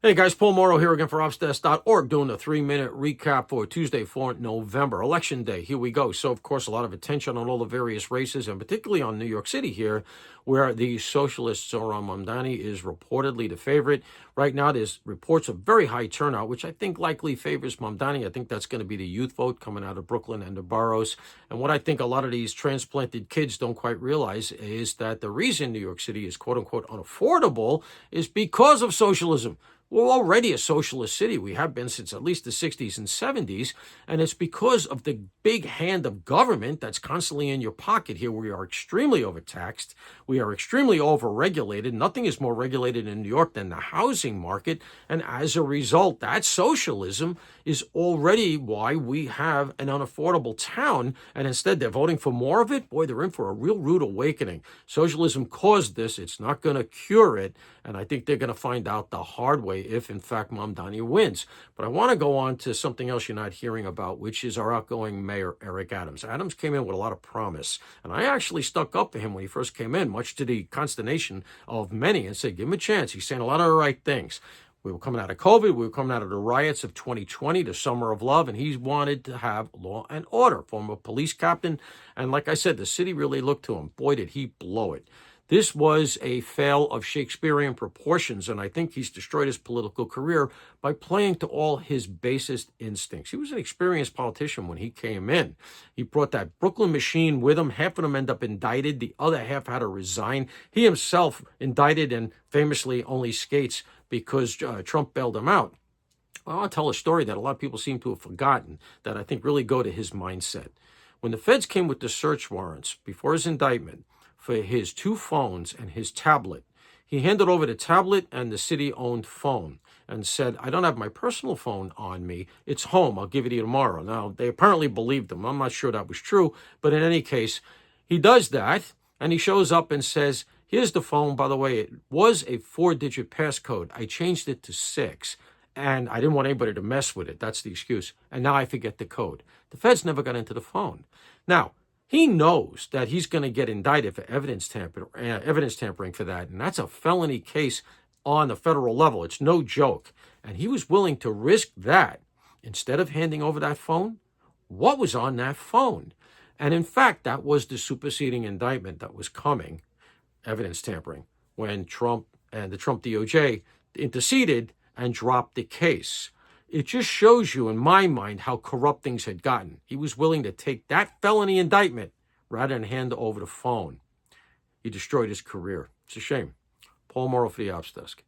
Hey guys, Paul Morrow here again for Obsdesk.org doing a 3-minute recap for Tuesday, 4th November, Election Day. Here we go. So, of course, a lot of attention on all the various races, and particularly on New York City here, where the socialist Zohran Mamdani is reportedly the favorite. Right now, there's reports of very high turnout, which I think likely favors Mamdani. I think that's going to be the youth vote coming out of Brooklyn and the boroughs. And what I think a lot of these transplanted kids don't quite realize is that the reason New York City is quote-unquote unaffordable is because of socialism. We're already a socialist city. We have been since at least the 60s and 70s, and it's because of the big hand of government that's constantly in your pocket here. We are extremely overtaxed. We are extremely overregulated. Nothing is more regulated in New York than the housing market, and as a result, that socialism is already why we have an unaffordable town, and instead they're voting for more of it. Boy, they're in for a real rude awakening. Socialism caused this. It's not going to cure it, and I think they're going to find out the hard way if, in fact, Mamdani wins. But I want to go on to something else you're not hearing about, which is our outgoing mayor, Eric Adams. Adams came in with a lot of promise, and I actually stuck up for him when he first came in, much to the consternation of many, and said, give him a chance. He's saying a lot of the right things. We were coming out of COVID. We were coming out of the riots of 2020, the summer of love, and he wanted to have law and order. Former police captain, and like I said, the city really looked to him. Boy, did he blow it. This was a fail of Shakespearean proportions, and I think he's destroyed his political career by playing to all his basest instincts. He was an experienced politician when he came in. He brought that Brooklyn machine with him. Half of them end up indicted. The other half had to resign. He himself indicted and famously only skates because Trump bailed him out. Well, I'll tell a story that a lot of people seem to have forgotten that I think really go to his mindset. When the feds came with the search warrants before his indictment, for his 2 phones and his tablet, he handed over the tablet and the city-owned phone and said, I don't have my personal phone on me. It's home. I'll give it to you tomorrow. Now, they apparently believed him. I'm not sure that was true. But in any case, he does that, and he shows up and says, here's the phone. By the way, it was a 4-digit passcode. I changed it to 6, and I didn't want anybody to mess with it. That's the excuse. And now I forget the code. The feds never got into the phone. Now, he knows that he's going to get indicted for evidence tampering for that, and that's a felony case on the federal level. It's no joke. And he was willing to risk that instead of handing over that phone. What was on that phone? And in fact, that was the superseding indictment that was coming, evidence tampering, when Trump and the Trump DOJ interceded and dropped the case. It just shows you, in my mind, how corrupt things had gotten. He was willing to take that felony indictment rather than hand over the phone. He destroyed his career. It's a shame. Paul Morrow for the Ops Desk.